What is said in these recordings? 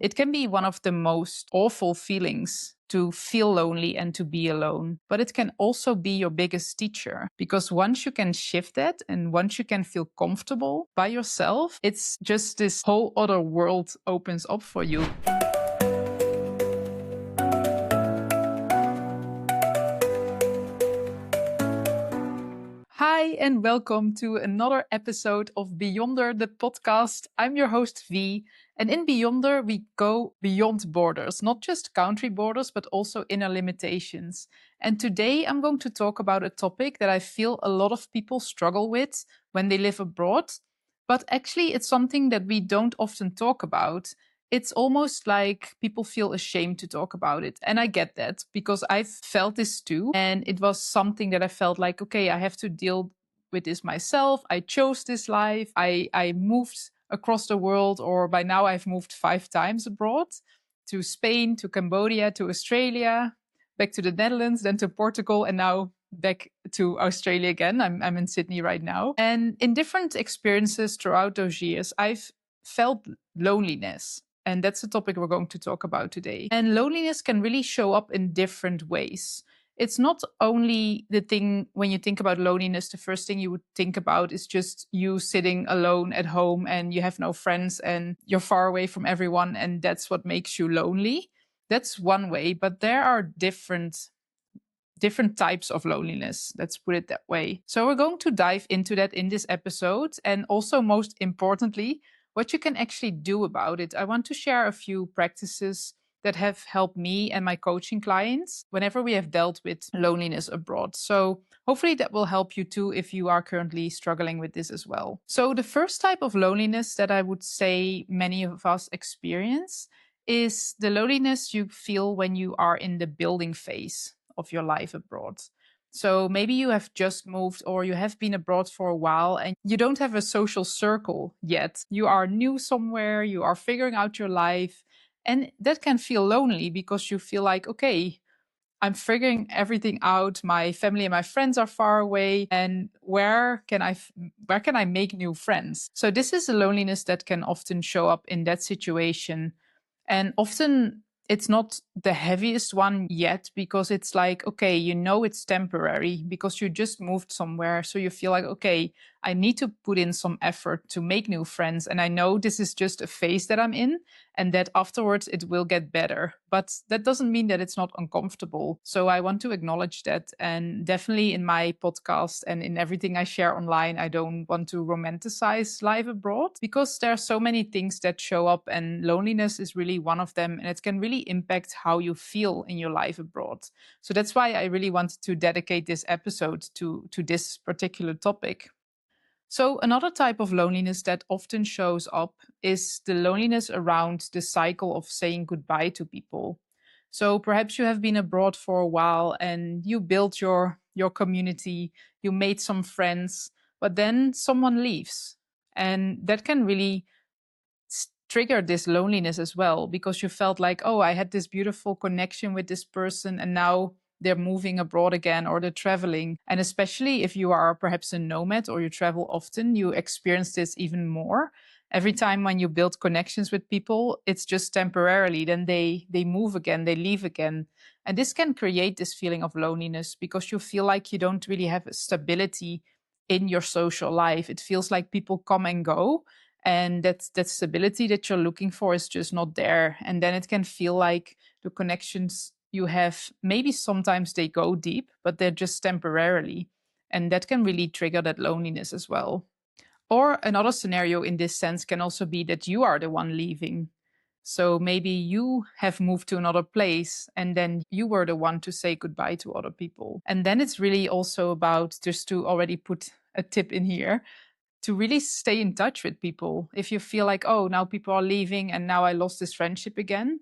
It can be one of the most awful feelings to feel lonely and to be alone. But it can also be your biggest teacher, because once you can shift that and once you can feel comfortable by yourself, it's just this whole other world opens up for you. Hi, and welcome to another episode of Beyonder, the podcast. I'm your host, V. And in Beyonder, we go beyond borders, not just country borders, but also inner limitations. And today I'm going to talk about a topic that I feel a lot of people struggle with when they live abroad. But actually, it's something that we don't often talk about. It's almost like people feel ashamed to talk about it. And I get that because I've felt this too. And it was something that I felt like, okay, I have to deal with this myself. I chose this life. I moved across the world, or by now I've moved 5 times abroad, to Spain, to Cambodia, to Australia, back to the Netherlands, then to Portugal, and now back to Australia again. I'm in Sydney right now. And in different experiences throughout those years, I've felt loneliness. And that's the topic we're going to talk about today. And loneliness can really show up in different ways. It's not only the thing when you think about loneliness, the first thing you would think about is just you sitting alone at home and you have no friends and you're far away from everyone, and that's what makes you lonely. That's one way, but there are different types of loneliness. Let's put it that way. So we're going to dive into that in this episode, and also most importantly, what you can actually do about it. I want to share a few practices that have helped me and my coaching clients whenever we have dealt with loneliness abroad. So hopefully that will help you too if you are currently struggling with this as well. So the first type of loneliness that I would say many of us experience is the loneliness you feel when you are in the building phase of your life abroad. So maybe you have just moved or you have been abroad for a while and you don't have a social circle yet. You are new somewhere, you are figuring out your life, and that can feel lonely because you feel like, okay, I'm figuring everything out. My family and my friends are far away, and where can I make new friends? So this is a loneliness that can often show up in that situation. And often it's not the heaviest one yet, because it's like, okay, you know, it's temporary because you just moved somewhere. So you feel like, okay, I need to put in some effort to make new friends. And I know this is just a phase that I'm in and that afterwards it will get better. But that doesn't mean that it's not uncomfortable. So I want to acknowledge that. And definitely in my podcast and in everything I share online, I don't want to romanticize life abroad, because there are so many things that show up, and loneliness is really one of them. And it can really impact how you feel in your life abroad. So that's why I really wanted to dedicate this episode to this particular topic. So another type of loneliness that often shows up is the loneliness around the cycle of saying goodbye to people. So perhaps you have been abroad for a while and you built your community, you made some friends, but then someone leaves. And that can really trigger this loneliness as well, because you felt like, oh, I had this beautiful connection with this person and now they're moving abroad again, or they're traveling. And especially if you are perhaps a nomad or you travel often, you experience this even more. Every time when you build connections with people, it's just temporarily. Then they move again, they leave again. And this can create this feeling of loneliness because you feel like you don't really have a stability in your social life. It feels like people come and go, and that stability that you're looking for is just not there. And then it can feel like the connections you have, maybe sometimes they go deep, but they're just temporarily. And that can really trigger that loneliness as well. Or another scenario in this sense can also be that you are the one leaving. So maybe you have moved to another place and then you were the one to say goodbye to other people. And then it's really also about, just to already put a tip in here, to really stay in touch with people. If you feel like, oh, now people are leaving and now I lost this friendship again,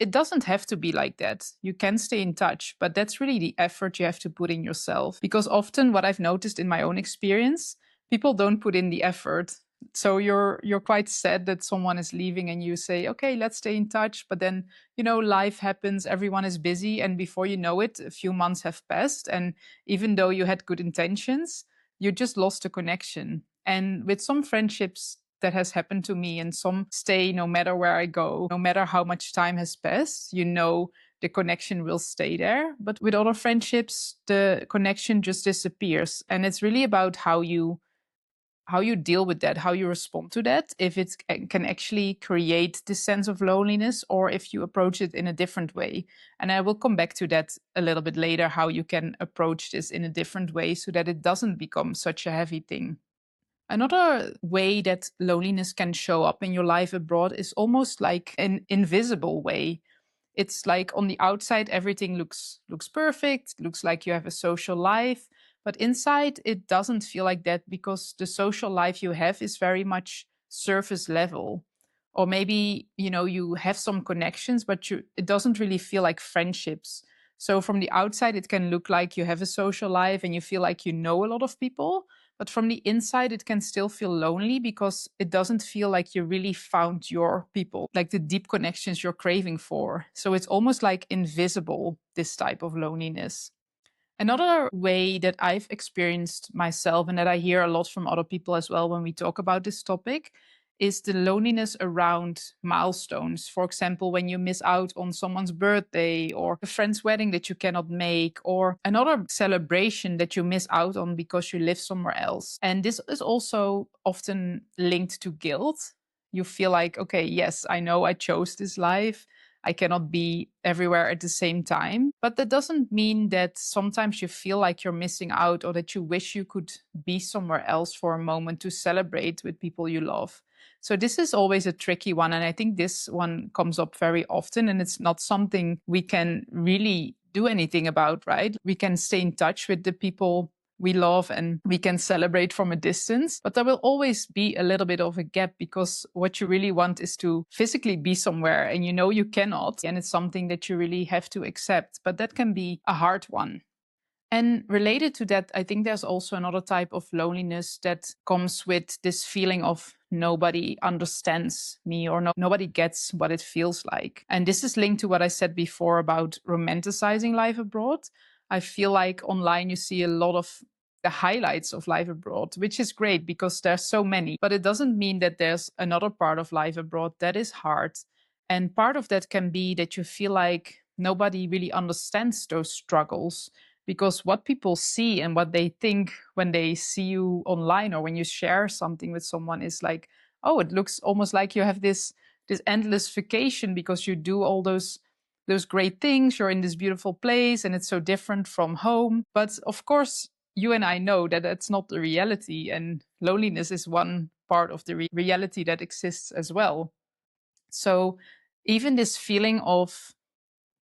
it doesn't have to be like that. You can stay in touch, but that's really the effort you have to put in yourself. Because often what I've noticed in my own experience, people don't put in the effort. So you're quite sad that someone is leaving and you say, okay, let's stay in touch. But then, life happens, everyone is busy. And before you know it, a few months have passed. And even though you had good intentions, you just lost a connection. And with some friendships, that has happened to me, and some stay no matter where I go, no matter how much time has passed. The connection will stay there. But with other friendships, the connection just disappears. And it's really about how you deal with that, how you respond to that, if it can actually create this sense of loneliness or if you approach it in a different way. And I will come back to that a little bit later, how you can approach this in a different way so that it doesn't become such a heavy thing. Another way that loneliness can show up in your life abroad is almost like an invisible way. It's like on the outside everything looks perfect, looks like you have a social life, but inside it doesn't feel like that because the social life you have is very much surface level. Or maybe, you have some connections, but it doesn't really feel like friendships. So from the outside it can look like you have a social life and you feel like you know a lot of people, but from the inside, it can still feel lonely because it doesn't feel like you really found your people, like the deep connections you're craving for. So it's almost like invisible, this type of loneliness. Another way that I've experienced myself and that I hear a lot from other people as well when we talk about this topic is the loneliness around milestones. For example, when you miss out on someone's birthday or a friend's wedding that you cannot make, or another celebration that you miss out on because you live somewhere else. And this is also often linked to guilt. You feel like, okay, yes, I know I chose this life. I cannot be everywhere at the same time. But that doesn't mean that sometimes you feel like you're missing out or that you wish you could be somewhere else for a moment to celebrate with people you love. So this is always a tricky one. And I think this one comes up very often, and it's not something we can really do anything about, right? We can stay in touch with the people we love and we can celebrate from a distance, but there will always be a little bit of a gap because what you really want is to physically be somewhere and you cannot, and it's something that you really have to accept, but that can be a hard one. And related to that, I think there's also another type of loneliness that comes with this feeling of nobody understands me or nobody gets what it feels like. And this is linked to what I said before about romanticizing life abroad. I feel like online you see a lot of the highlights of life abroad, which is great because there's so many, but it doesn't mean that there's another part of life abroad that is hard. And part of that can be that you feel like nobody really understands those struggles because what people see and what they think when they see you online or when you share something with someone is like, oh, it looks almost like you have this endless vacation because you do all those great things, you're in this beautiful place and it's so different from home. But of course, you and I know that that's not the reality, and loneliness is one part of the reality that exists as well. So even this feeling of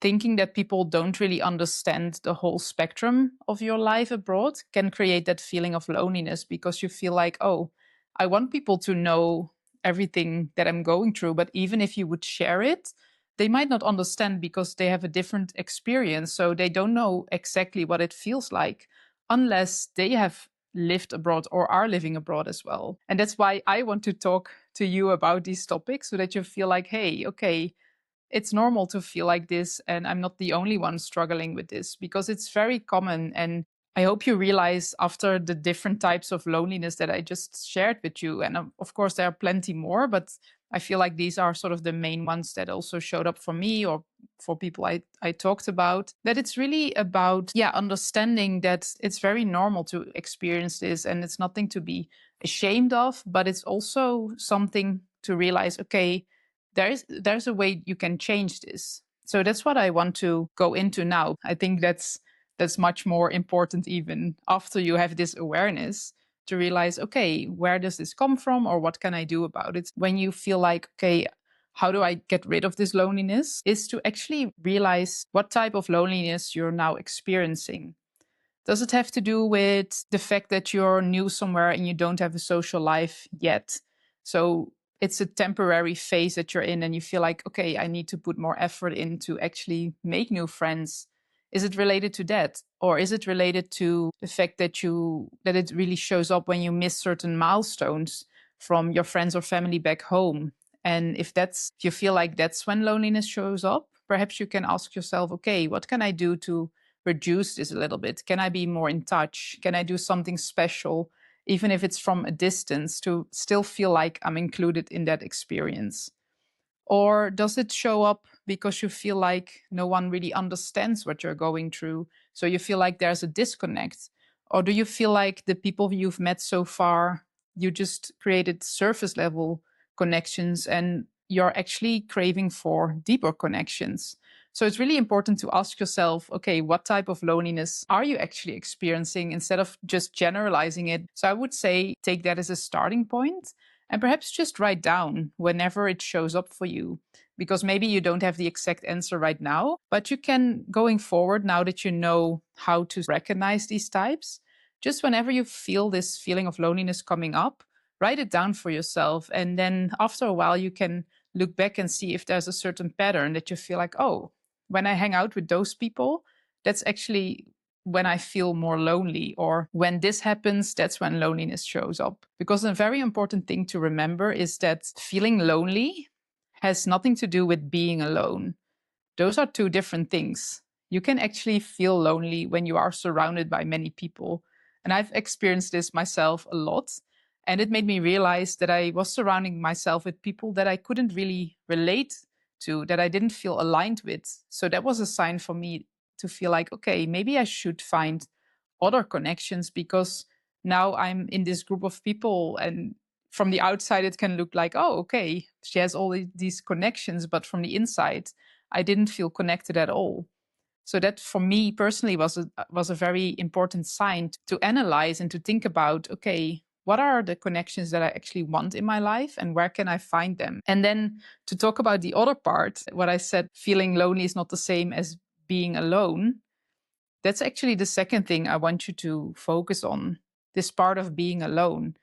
thinking that people don't really understand the whole spectrum of your life abroad can create that feeling of loneliness because you feel like, oh, I want people to know everything that I'm going through. But even if you would share it, they might not understand because they have a different experience. So they don't know exactly what it feels like unless they have lived abroad or are living abroad as well. And that's why I want to talk to you about these topics so that you feel like, hey, okay, it's normal to feel like this and I'm not the only one struggling with this because it's very common. And I hope you realize after the different types of loneliness that I just shared with you, and of course there are plenty more, but I feel like these are sort of the main ones that also showed up for me or for people I talked about, that it's really about understanding that it's very normal to experience this and it's nothing to be ashamed of, but it's also something to realize, okay, there's a way you can change this. So that's what I want to go into now. I think that's much more important even after you have this awareness, to realize, okay, where does this come from or what can I do about it? When you feel like, okay, how do I get rid of this loneliness? Is to actually realize what type of loneliness you're now experiencing. Does it have to do with the fact that you're new somewhere and you don't have a social life yet? So it's a temporary phase that you're in and you feel like, okay, I need to put more effort in to actually make new friends. Is it related to that? Or is it related to the fact that it really shows up when you miss certain milestones from your friends or family back home? And if you feel like that's when loneliness shows up, perhaps you can ask yourself, okay, what can I do to reduce this a little bit? Can I be more in touch? Can I do something special even if it's from a distance, to still feel like I'm included in that experience? Or does it show up because you feel like no one really understands what you're going through? So you feel like there's a disconnect? Or do you feel like the people you've met so far, you just created surface level connections and you're actually craving for deeper connections? So it's really important to ask yourself, okay, what type of loneliness are you actually experiencing instead of just generalizing it? So I would say take that as a starting point and perhaps just write down whenever it shows up for you, because maybe you don't have the exact answer right now, but you can, going forward, now that you know how to recognize these types, just whenever you feel this feeling of loneliness coming up, write it down for yourself. And then after a while, you can look back and see if there's a certain pattern that you feel like, oh, when I hang out with those people, that's actually when I feel more lonely, or when this happens, that's when loneliness shows up. Because a very important thing to remember is that feeling lonely has nothing to do with being alone. Those are two different things. You can actually feel lonely when you are surrounded by many people. And I've experienced this myself a lot. And it made me realize that I was surrounding myself with people that I couldn't really relate to, that I didn't feel aligned with. So that was a sign for me to feel like, okay, maybe I should find other connections, because now I'm in this group of people, and from the outside it can look like, oh, okay, she has all these connections, but from the inside I didn't feel connected at all. So that for me personally was a very important sign to analyze and to think about, okay, what are the connections that I actually want in my life and where can I find them? And then to talk about the other part, what I said, feeling lonely is not the same as being alone. That's actually the second thing I want you to focus on, this part of being alone,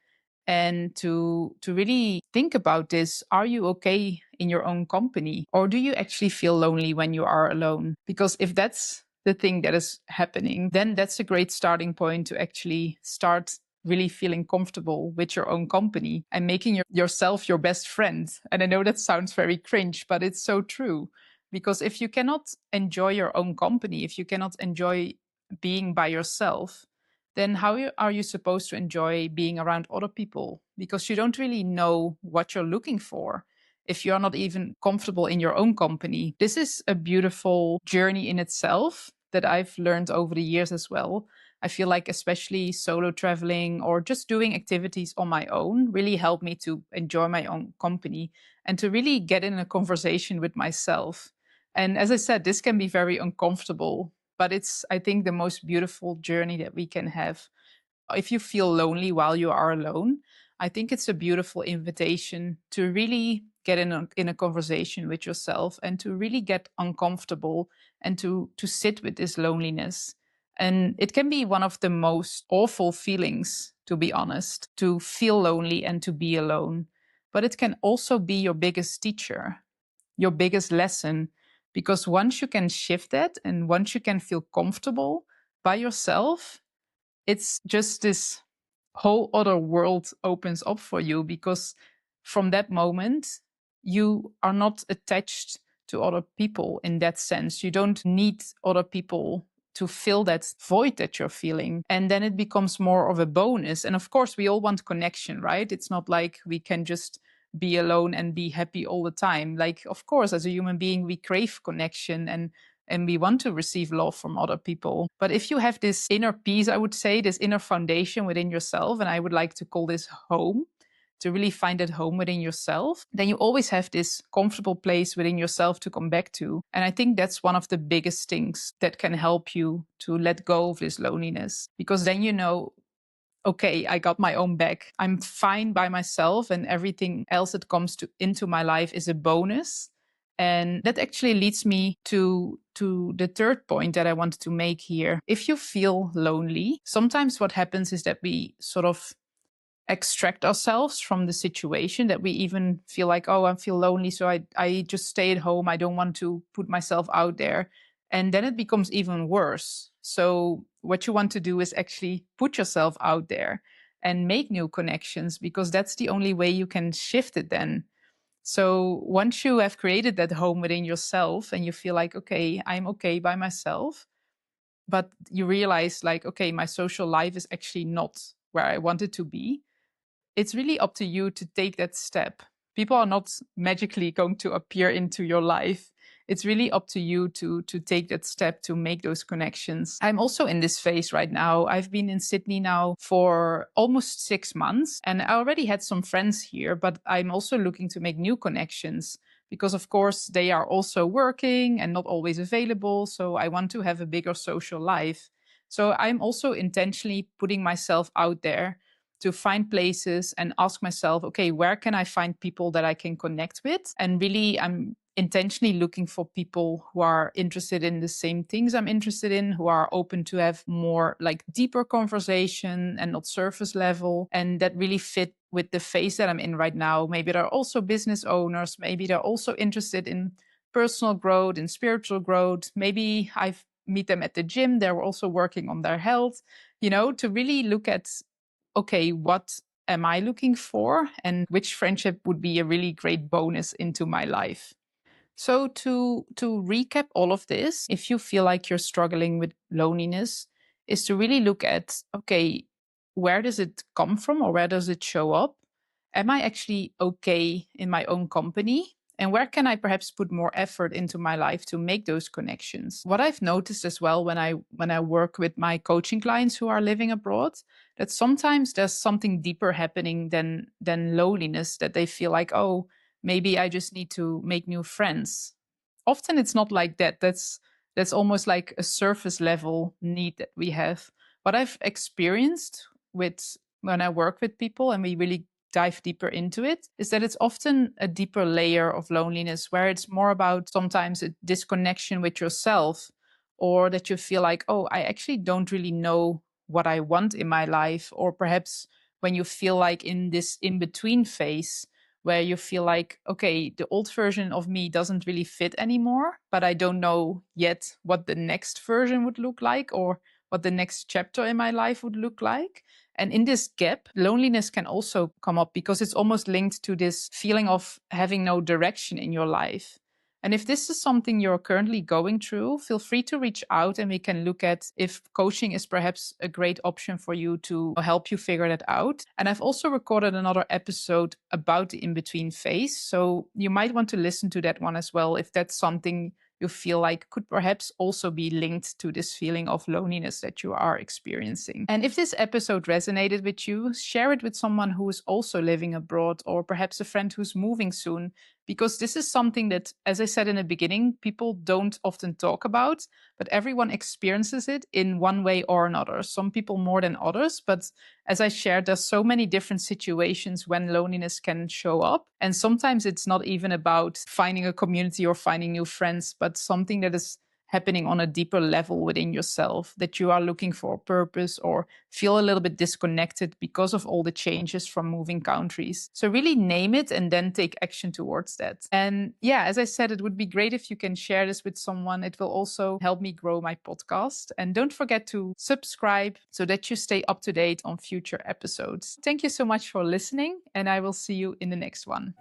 and to really think about this. Are you okay in your own company, or do you actually feel lonely when you are alone? Because if that's the thing that is happening, then that's a great starting point to actually start really feeling comfortable with your own company and making yourself your best friend. And I know that sounds very cringe, but it's so true. Because if you cannot enjoy your own company, if you cannot enjoy being by yourself, then are you supposed to enjoy being around other people? Because you don't really know what you're looking for if you're not even comfortable in your own company. This is a beautiful journey in itself that I've learned over the years as well. I feel like especially solo traveling or just doing activities on my own really helped me to enjoy my own company and to really get in a conversation with myself. And as I said, this can be very uncomfortable, but it's, I think, the most beautiful journey that we can have. If you feel lonely while you are alone, I think it's a beautiful invitation to really get in a conversation with yourself and to really get uncomfortable and to sit with this loneliness. And it can be one of the most awful feelings, to be honest, to feel lonely and to be alone. But it can also be your biggest teacher, your biggest lesson, because once you can shift that and once you can feel comfortable by yourself, it's just this whole other world opens up for you, because from that moment you are not attached to other people in that sense. You don't need other people to fill that void that you're feeling, and then it becomes more of a bonus. And of course we all want connection, right? It's not like we can just be alone and be happy all the time. Like, of course, as a human being we crave connection and we want to receive love from other people. But if you have this inner peace, I would say, this inner foundation within yourself, and I would like to call this home, to really find that home within yourself, then you always have this comfortable place within yourself to come back to. And I think that's one of the biggest things that can help you to let go of this loneliness, because then you know, okay, I got my own back. I'm fine by myself, and everything else that comes into my life is a bonus. And that actually leads me to the third point that I wanted to make here. If you feel lonely, sometimes what happens is that we sort of extract ourselves from the situation, that we even feel like, oh, I feel lonely, so I just stay at home. I don't want to put myself out there. And then it becomes even worse. So what you want to do is actually put yourself out there and make new connections, because that's the only way you can shift it then. So once you have created that home within yourself and you feel like, okay, I'm okay by myself, but you realize like, okay, my social life is actually not where I wanted to be, it's really up to you to take that step. People are not magically going to appear into your life. It's really up to you to take that step to make those connections. I'm also in this phase right now. I've been in Sydney now for almost 6 months, and I already had some friends here, but I'm also looking to make new connections because, of course, they are also working and not always available. So I want to have a bigger social life. So I'm also intentionally putting myself out there to find places and ask myself, okay, where can I find people that I can connect with? And really, I'm intentionally looking for people who are interested in the same things I'm interested in, who are open to have more like deeper conversation and not surface level, and that really fit with the phase that I'm in right now. Maybe they're also business owners, maybe they're also interested in personal growth and spiritual growth. Maybe I meet them at the gym, they're also working on their health, to really look at, okay, what am I looking for and which friendship would be a really great bonus into my life. So to recap all of this, if you feel like you're struggling with loneliness, is to really look at, okay, where does it come from or where does it show up? Am I actually okay in my own company? And where can I perhaps put more effort into my life to make those connections? What I've noticed as well when I work with my coaching clients who are living abroad, that sometimes there's something deeper happening than loneliness, that they feel like, oh, maybe I just need to make new friends. Often it's not like that. That's almost like a surface level need that we have. What I've experienced with when I work with people and we really dive deeper into it is that it's often a deeper layer of loneliness where it's more about sometimes a disconnection with yourself, or that you feel like, oh, I actually don't really know what I want in my life. Or perhaps when you feel like in this in between phase where you feel like, okay, the old version of me doesn't really fit anymore, but I don't know yet what the next version would look like or what the next chapter in my life would look like. And in this gap, loneliness can also come up because it's almost linked to this feeling of having no direction in your life. And if this is something you're currently going through, feel free to reach out and we can look at if coaching is perhaps a great option for you to help you figure that out. And I've also recorded another episode about the in between phase. So you might want to listen to that one as well if that's something you feel like could perhaps also be linked to this feeling of loneliness that you are experiencing. And if this episode resonated with you, share it with someone who is also living abroad or perhaps a friend who's moving soon, because this is something that, as I said in the beginning, people don't often talk about, but everyone experiences it in one way or another. Some people more than others, but as I shared, there's so many different situations when loneliness can show up. And sometimes it's not even about finding a community or finding new friends, but something that is happening on a deeper level within yourself, that you are looking for a purpose or feel a little bit disconnected because of all the changes from moving countries. So really name it and then take action towards that. And yeah, as I said, it would be great if you can share this with someone. It will also help me grow my podcast. And don't forget to subscribe so that you stay up to date on future episodes. Thank you so much for listening, and I will see you in the next one.